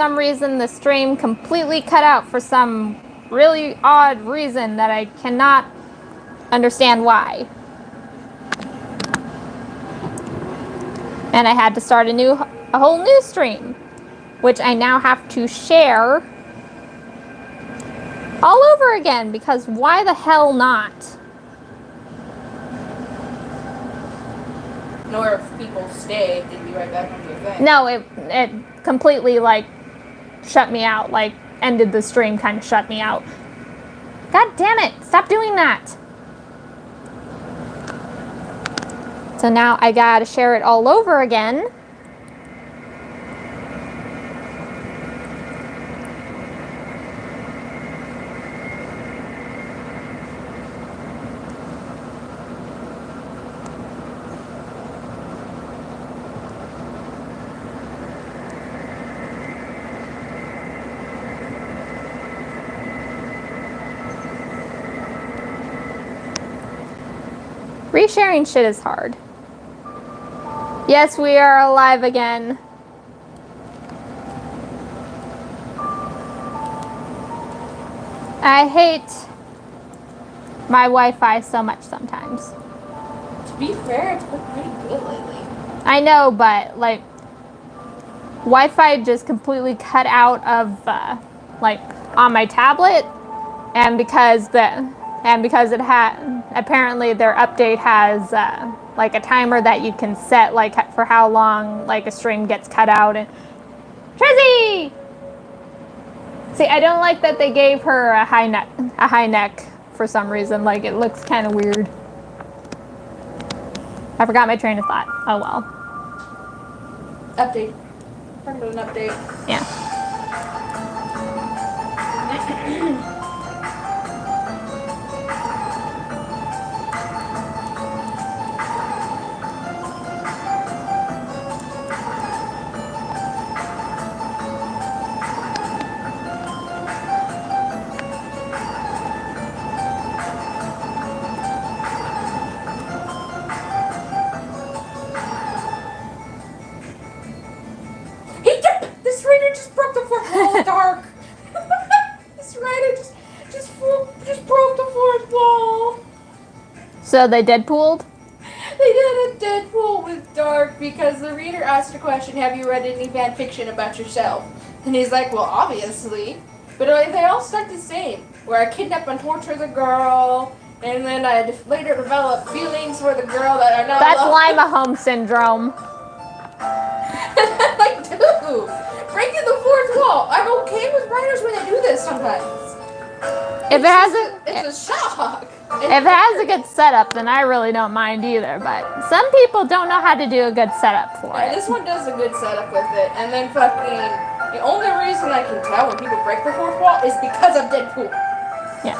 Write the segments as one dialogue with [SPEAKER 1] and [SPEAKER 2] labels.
[SPEAKER 1] some reason the stream completely cut out for some really odd reason that I cannot understand why. And I had to start a whole new stream, which I now have to share all over again, because why the hell not?
[SPEAKER 2] Nor if people stay, they'd be right back on your thing.
[SPEAKER 1] No, it completely like shut me out, like ended the stream, kind of shut me out. God damn it, stop doing that. So now I gotta share it all over again. Resharing shit is hard. Yes, we are alive again. I hate my Wi-Fi so much sometimes.
[SPEAKER 2] To be fair, it's been pretty good lately.
[SPEAKER 1] I know, but like Wi-Fi just completely cut out of like on my tablet, and because it had apparently their update has like a timer that you can set like for how long like a stream gets cut out. And Trizzy, see, I don't like that they gave her a high neck for some reason. Like it looks kind of weird. I forgot my train of thought. Oh well.
[SPEAKER 2] Update. Talking about an update.
[SPEAKER 1] Yeah.
[SPEAKER 2] This reader just broke the fourth wall, Dark. This reader just broke the fourth wall.
[SPEAKER 1] So they Deadpooled?
[SPEAKER 2] They did a Deadpool with Dark because the reader asked a question, have you read any fan fiction about yourself? And he's like, well, obviously. But they all start the same, where I kidnap and torture the girl, and then I later develop feelings for the girl that I know.
[SPEAKER 1] That's Lima Home Syndrome.
[SPEAKER 2] Like, dude, breaking the fourth wall. I'm okay with writers when they do this sometimes.
[SPEAKER 1] If
[SPEAKER 2] It's a shock.
[SPEAKER 1] If it has a good setup, then I really don't mind either. But some people don't know how to do a good setup for it.
[SPEAKER 2] This one does a good setup with it, and then fucking the only reason I can tell when people break the fourth wall is because of Deadpool.
[SPEAKER 1] Yeah.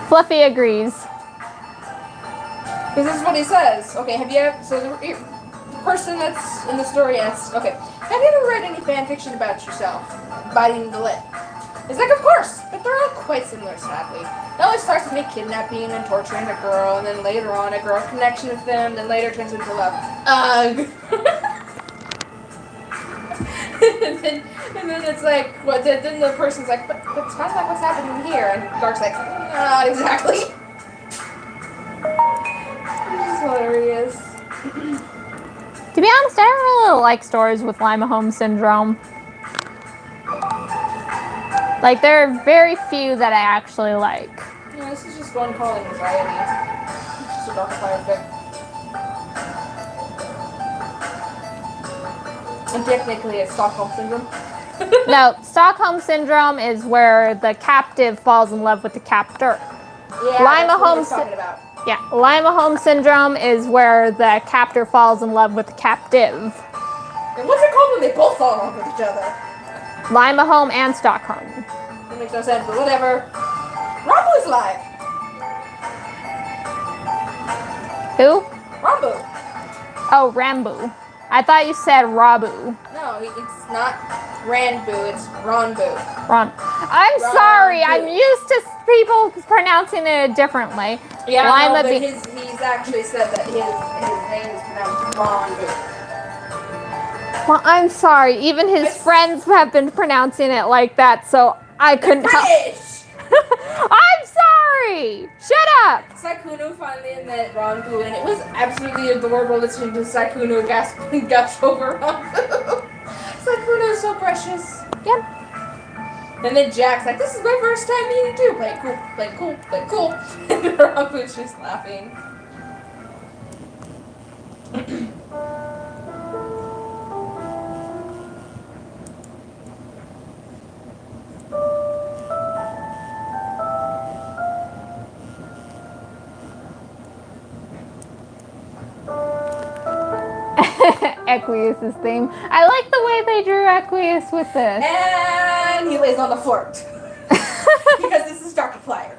[SPEAKER 1] Fluffy agrees.
[SPEAKER 2] Because this is what he says. Okay, have you ever... So the person that's in the story asks, okay, have you ever read any fan fiction about yourself? Biting the lip. It's like, of course, but they're all quite similar, sadly. It always starts with me kidnapping and torturing a girl, and then later on I grow a connection with them, then later turns into love. Ugh. and then it's like, what? Then the person's like, but it's kind of like what's happening here, and Dark's like, not exactly. This is hilarious.
[SPEAKER 1] To be honest, I don't really like stories with Lima Home Syndrome. Like, there are very few that I actually like.
[SPEAKER 2] Yeah, this is just one called Anxiety. It's just a dark fire fic. And technically it's Stockholm Syndrome.
[SPEAKER 1] No, Stockholm Syndrome is where the captive falls in love with the captor.
[SPEAKER 2] Yeah,
[SPEAKER 1] Lima
[SPEAKER 2] that's what
[SPEAKER 1] Home
[SPEAKER 2] we're talking about.
[SPEAKER 1] Yeah, Lima Home Syndrome is where the captor falls in love with the captive.
[SPEAKER 2] And what's it called when they both fall in love with each other?
[SPEAKER 1] Lima Home and Stockholm.
[SPEAKER 2] That makes no sense, but whatever. Rambo's alive!
[SPEAKER 1] Who?
[SPEAKER 2] Rambo.
[SPEAKER 1] Oh, Rambo. I thought you said Rabu.
[SPEAKER 2] No, it's not Ranbu, it's Ronbu.
[SPEAKER 1] I'm sorry, I'm used to people pronouncing it differently.
[SPEAKER 2] Yeah,
[SPEAKER 1] Lima
[SPEAKER 2] no, but he's actually said that his name is pronounced Ronbu.
[SPEAKER 1] Well, I'm sorry. Even his friends have been pronouncing it like that, so I couldn't help.
[SPEAKER 2] British!
[SPEAKER 1] I'm sorry! Shut up!
[SPEAKER 2] Sykkuno finally met Ronbu, and it was absolutely adorable listening to Sykkuno gush over Ronbu. Sykkuno is so precious.
[SPEAKER 1] Yep.
[SPEAKER 2] And then Jack's like, this is my first time meeting you too. Play it cool, play it cool, play it cool. And Ronbu's just laughing.
[SPEAKER 1] Equius's theme. I like the way they drew Equius with this.
[SPEAKER 2] And he lays on the fort. Because this is Darkiplier.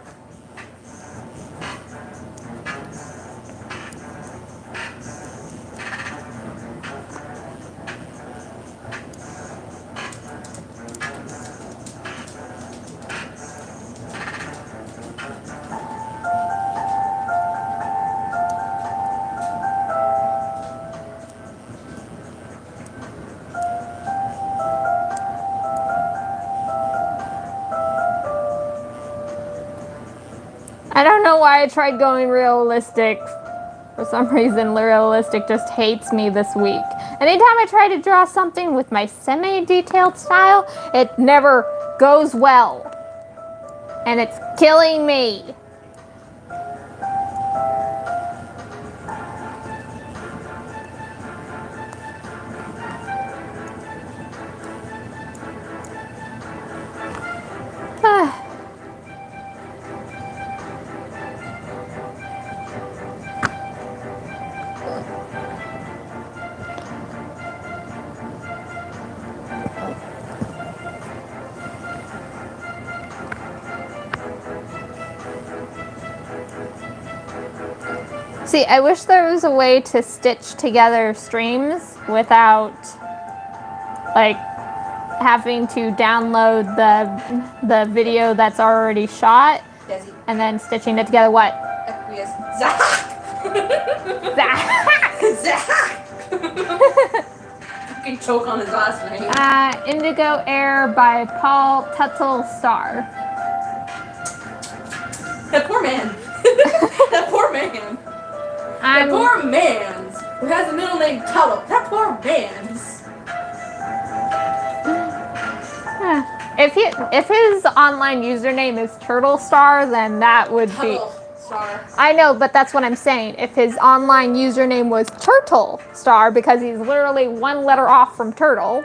[SPEAKER 1] I don't know why I tried going realistic. For some reason, realistic just hates me this week. Anytime I try to draw something with my semi-detailed style, it never goes well. And it's killing me. See, I wish there was a way to stitch together streams without, like, having to download the video that's already shot
[SPEAKER 2] Desi.
[SPEAKER 1] and then stitching it together. What?
[SPEAKER 2] Equius. Zach!
[SPEAKER 1] Zach!
[SPEAKER 2] Fucking choke on his last name.
[SPEAKER 1] Indigo Air by Paul Tuttle-Star.
[SPEAKER 2] That poor man. That poor man. That poor man's who has a middle name Tuttle. That poor man's.
[SPEAKER 1] If his online username is Turtle Star, then that would be.
[SPEAKER 2] Tuttle Star.
[SPEAKER 1] I know, but that's what I'm saying. If his online username was Turtle Star, because he's literally one letter off from Turtle,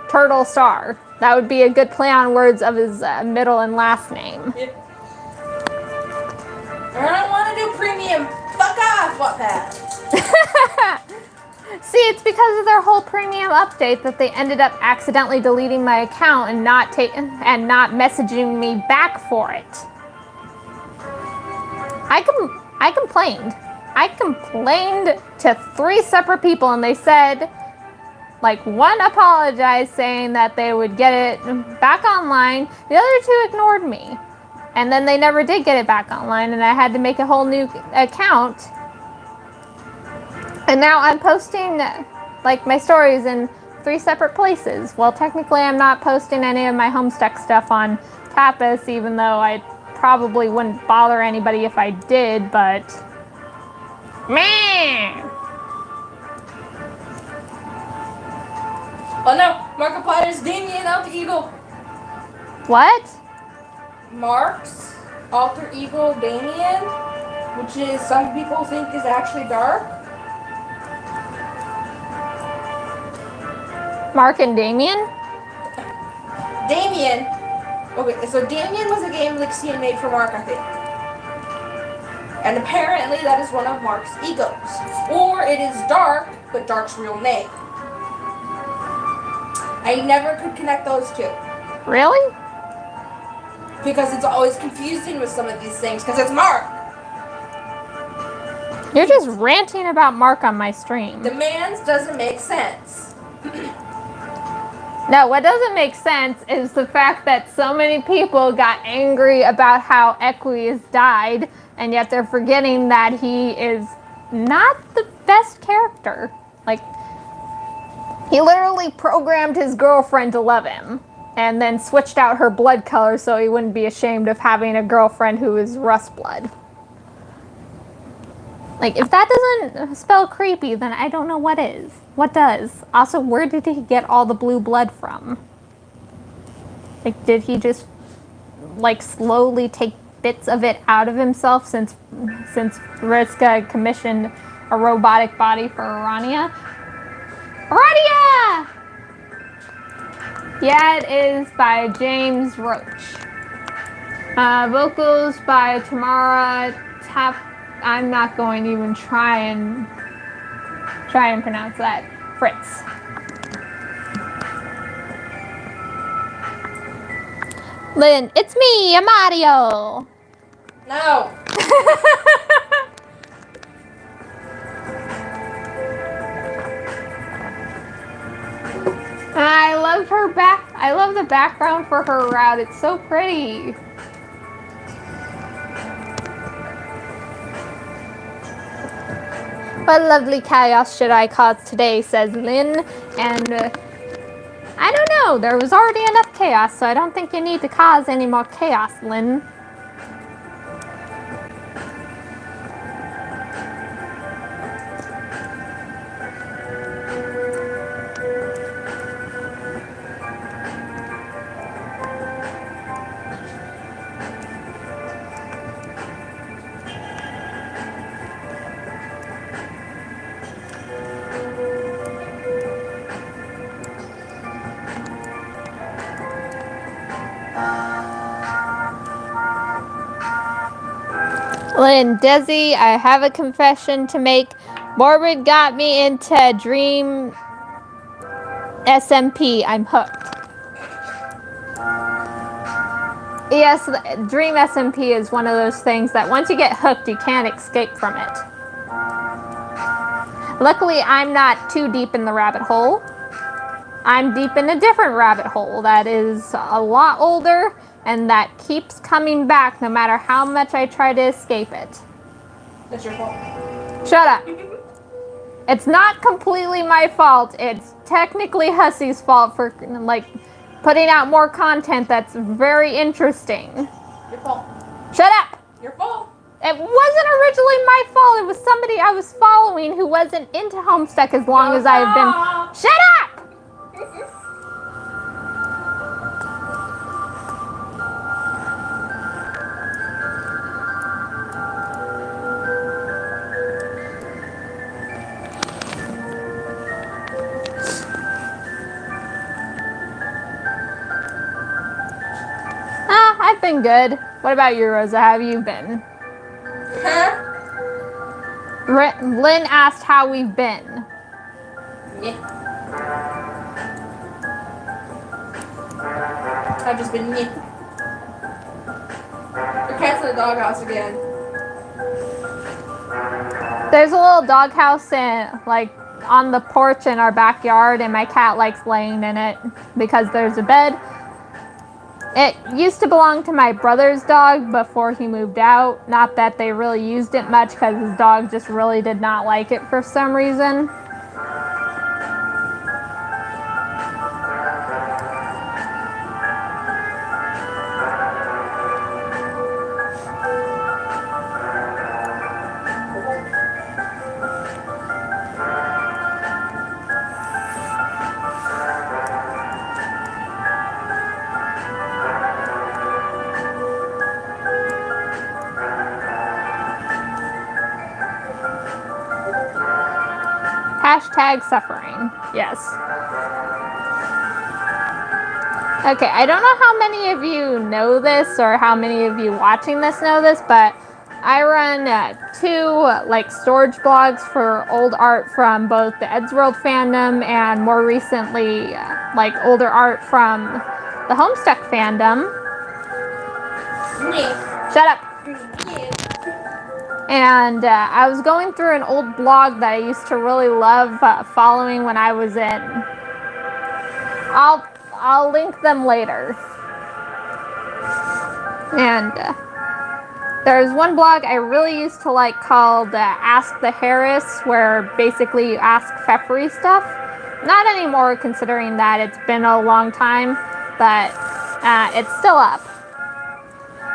[SPEAKER 1] Turtle Star, that would be a good play on words of his middle and last name.
[SPEAKER 2] Yep. I don't want to do premium. Fuck off, Wattpad.
[SPEAKER 1] See, it's because of their whole premium update that they ended up accidentally deleting my account and not messaging me back for it. I complained. I complained to 3 separate people, and they said, like, one apologized saying that they would get it back online. The other 2 ignored me. And then they never did get it back online, and I had to make a whole new account. And now I'm posting, like, my stories in 3 separate places. Well, technically I'm not posting any of my Homestuck stuff on Tapas, even though I probably wouldn't bother anybody if I did, but... Man!
[SPEAKER 2] Oh no, Markiplier's Damien Alter Ego.
[SPEAKER 1] What?
[SPEAKER 2] Mark's alter ego Damien, which is some people think is actually dark.
[SPEAKER 1] Mark and Damien?
[SPEAKER 2] Damien. Okay, so Damien was a game Lixian made for Mark, I think. And apparently that is one of Mark's egos. Or it is Dark, but Dark's real name. I never could connect those 2.
[SPEAKER 1] Really?
[SPEAKER 2] Because it's always confusing with some of these things, because it's Mark.
[SPEAKER 1] You're just ranting about Mark on my stream.
[SPEAKER 2] The man's doesn't make sense.
[SPEAKER 1] No, what doesn't make sense is the fact that so many people got angry about how Equius died, and yet they're forgetting that he is not the best character. Like, he literally programmed his girlfriend to love him and then switched out her blood color so he wouldn't be ashamed of having a girlfriend who is rust blood. Like, if that doesn't spell creepy, then I don't know what is. What does? Also, where did he get all the blue blood from? Like, did he just, like, slowly take bits of it out of himself since Vriska commissioned a robotic body for Arania? Arania! Yeah, it is by James Roach. Vocals by Tamara Tap. I'm not going to even try and pronounce that. Fritz. Lynn, it's me, Amadio.
[SPEAKER 2] No.
[SPEAKER 1] I love her back. I love the background for her route. It's so pretty. What lovely chaos should I cause today, says Lynn. And I don't know. There was already enough chaos, so I don't think you need to cause any more chaos, Lynn. Lynn, Desi, I have a confession to make. Morbid got me into Dream SMP. I'm hooked. Yes, Dream SMP is one of those things that once you get hooked, you can't escape from it. Luckily, I'm not too deep in the rabbit hole. I'm deep in a different rabbit hole that is a lot older and that keeps coming back no matter how much I try to escape it.
[SPEAKER 2] That's your fault.
[SPEAKER 1] Shut up. It's not completely my fault. It's technically Hussey's fault for, like, putting out more content that's very interesting.
[SPEAKER 2] Your fault.
[SPEAKER 1] Shut up.
[SPEAKER 2] Your fault.
[SPEAKER 1] It wasn't originally my fault. It was somebody I was following who wasn't into Homestuck as long as I've been. Shut up! I've been good. What about you, Rosa? How have you been?
[SPEAKER 2] Huh?
[SPEAKER 1] Lynn asked how we've been.
[SPEAKER 2] Yeah. I've just been yeah. Your cat's in the doghouse again.
[SPEAKER 1] There's a little doghouse on the porch in our backyard, and my cat likes laying in it because there's a bed. It used to belong to my brother's dog before he moved out. Not that they really used it much because his dog just really did not like it for some reason. Hashtag suffering. Yes. Okay, I don't know how many of you know this or how many of you watching this know this, but I run two storage blogs for old art from both the Eddsworld fandom and more recently older art from the Homestuck fandom.
[SPEAKER 2] Yeah.
[SPEAKER 1] Shut up.
[SPEAKER 2] Yeah.
[SPEAKER 1] And I was going through an old blog that I used to really love following when I was in. I'll link them later. And There's one blog I really used to like called Ask the Harris, where basically you ask Pfeffery stuff. Not anymore, considering that it's been a long time, but it's still up.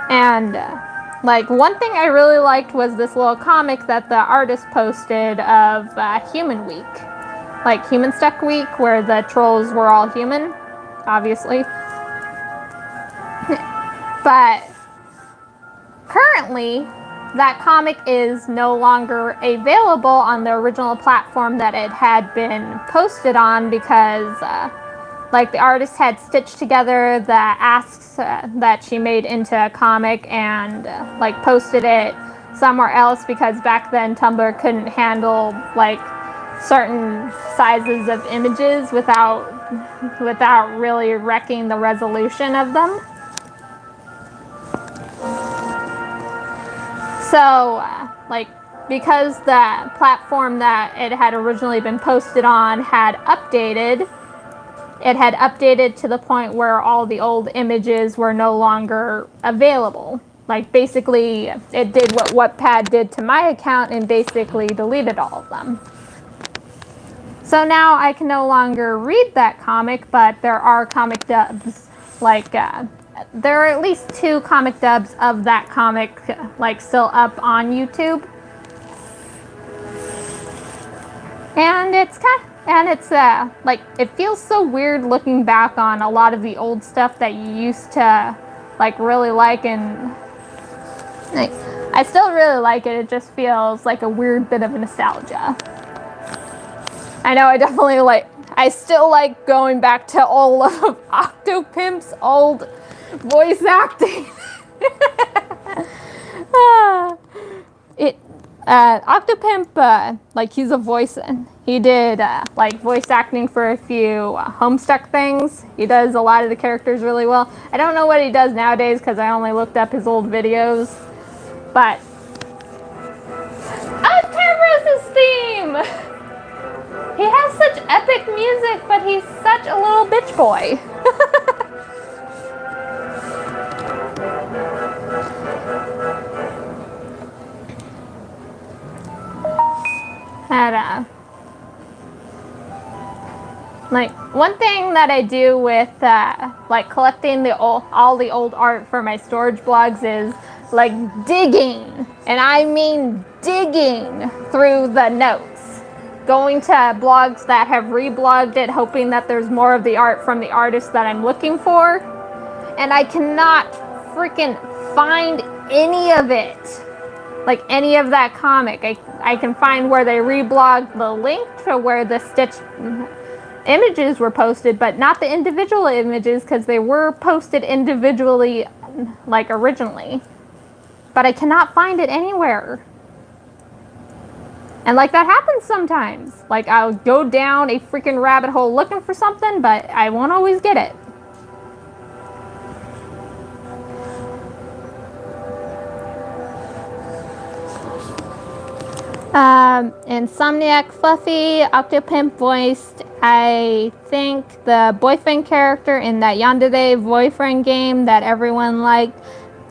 [SPEAKER 1] And like one thing I really liked was this little comic that the artist posted of Human Week, like Human Stuck Week, where the trolls were all human, obviously. But currently, that comic is no longer available on the original platform that it had been posted on because like the artist had stitched together the asks that she made into a comic and like posted it somewhere else because back then Tumblr couldn't handle like certain sizes of images without really wrecking the resolution of them. So like because the platform that it had originally been posted on had updated, it had updated to the point where all the old images were no longer available. Like basically it did what Wattpad did to my account and basically deleted all of them. So now I can no longer read that comic, but there are comic dubs. Like there are at least 2 comic dubs of that comic like still up on YouTube. And it's like it feels so weird looking back on a lot of the old stuff that you used to like really like, and like, I still really like it. It just feels like a weird bit of nostalgia. I know I still like going back to all of Octopimp's old voice acting. Octopimp, like he's a voice, he did like voice acting for a few Homestuck things. He does a lot of the characters really well. I don't know what he does nowadays because I only looked up his old videos, but Tamros's theme! He has such epic music, but he's such a little bitch boy. Like one thing that I do with like collecting all the old art for my storage blogs is like digging, and I mean digging through the notes, going to blogs that have reblogged it, hoping that there's more of the art from the artist that I'm looking for, and I cannot freaking find any of it. Like any of that comic. I can find where they reblogged the link to where the stitched images were posted, but not the individual images because they were posted individually like originally. But I cannot find it anywhere. And like that happens sometimes. Like I'll go down a freaking rabbit hole looking for something, but I won't always get it. Insomniac Fluffy, Octopimp voiced, I think, the boyfriend character in that Yandere boyfriend game that everyone liked,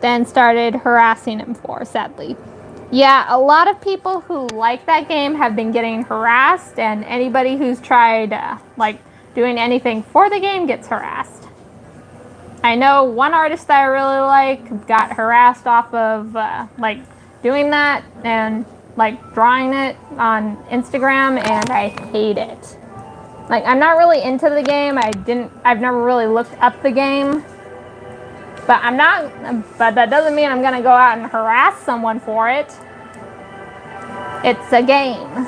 [SPEAKER 1] then started harassing him for, sadly. Yeah, a lot of people who like that game have been getting harassed, and anybody who's tried like doing anything for the game gets harassed. I know one artist that I really like got harassed off of like doing that and like drawing it on Instagram, and I hate it. Like I'm not really into the game. I've never really looked up the game. But that doesn't mean I'm gonna go out and harass someone for it. It's a game.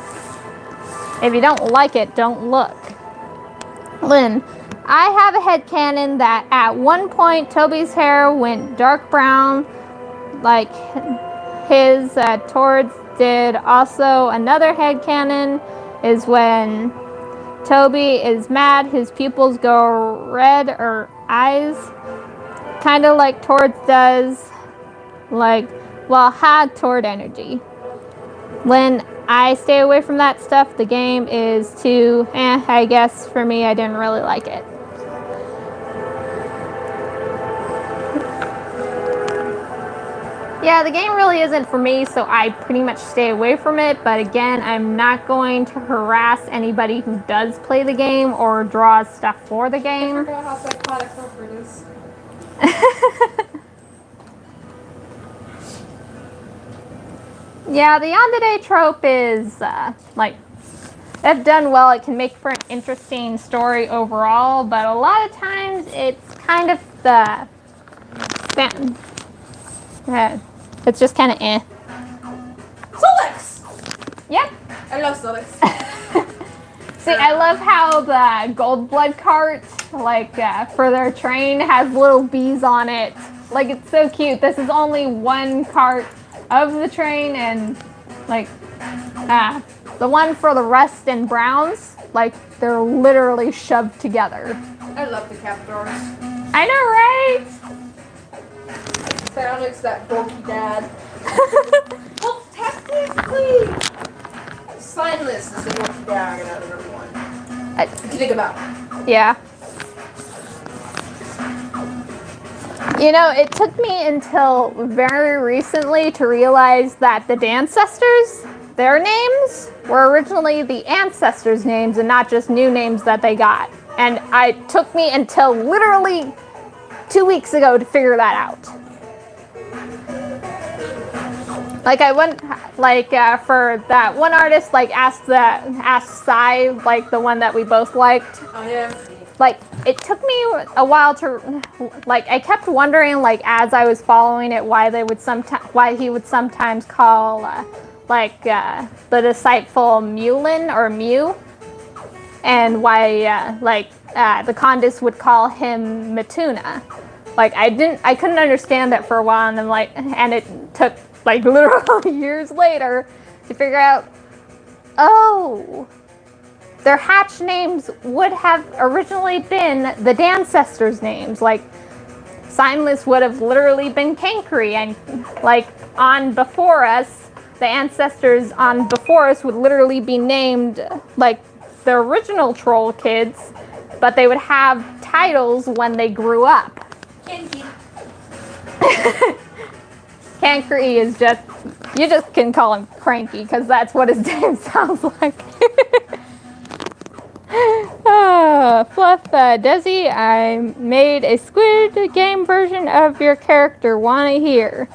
[SPEAKER 1] If you don't like it, don't look. Lynn, I have a headcanon that at one point Toby's hair went dark brown, like his towards did. Also, another headcanon is when Toby is mad, his pupils go red or eyes, kind of like Tord does. Like, well, had Tord energy. When I stay away from that stuff, the game is too, I guess for me, I didn't really like it. Yeah, the game really isn't for me, so I pretty much stay away from it. But again, I'm not going to harass anybody who does play the game or draws stuff for the
[SPEAKER 2] I
[SPEAKER 1] game.
[SPEAKER 2] forgot how psychotic Harper is.
[SPEAKER 1] Yeah, the yandere trope is if done well, it can make for an interesting story overall. But a lot of times, it's kind of it's just kind of eh.
[SPEAKER 2] Solix!
[SPEAKER 1] Yep.
[SPEAKER 2] I love Solix.
[SPEAKER 1] See, I love how the gold blood cart, for their train, has little bees on it. Like, it's so cute. This is only one cart of the train, and the one for the rust and browns, they're literally shoved together.
[SPEAKER 2] I love the Captors.
[SPEAKER 1] I know, right?
[SPEAKER 2] Sounds that dorky dad. Well, technically, Signless is the dorky dad out of everyone. If you think about it.
[SPEAKER 1] Yeah. You know, it took me until very recently to realize that the Dancestors, their names were originally the ancestors' names and not just new names that they got. And it took me until literally 2 weeks ago to figure that out. I went, for that one artist, asked Psy, the one that we both liked.
[SPEAKER 2] Oh, yeah.
[SPEAKER 1] It took me a while to, I kept wondering, as I was following it, why he would sometimes call, the Disciple Mulin or Mew, and why, the Condis would call him Matuna. I couldn't understand that for a while, and and it took, literally years later to figure out, oh, their hatch names would have originally been the Dancestors' names. Signless would have literally been Kankri, and on Before Us, the ancestors on Before Us would literally be named the original troll kids, but they would have titles when they grew up.
[SPEAKER 2] Kanky.
[SPEAKER 1] Kankri is just, you just can call him Cranky because that's what his name sounds like. Fluff, Desi, I made a Squid Game version of your character. Wanna hear?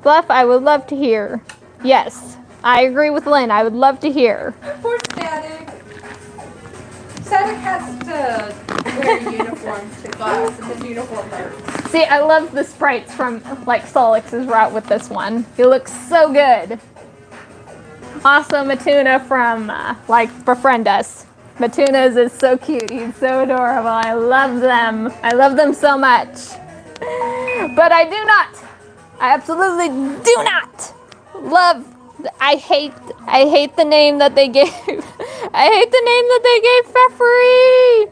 [SPEAKER 1] Fluff, I would love to hear. Yes, I agree with Lynn. I would love to hear.
[SPEAKER 2] Poor Static. Static has to wear uniforms to class, and his uniform hurts.
[SPEAKER 1] See, I love the sprites from Solix's route with this one. He looks so good. Also, Matuna from Befriend Us. Matuna's is so cute. He's so adorable. I love them. I love them so much. But I absolutely do not love. I hate the name that they gave. I hate the name that they gave Pfeffery.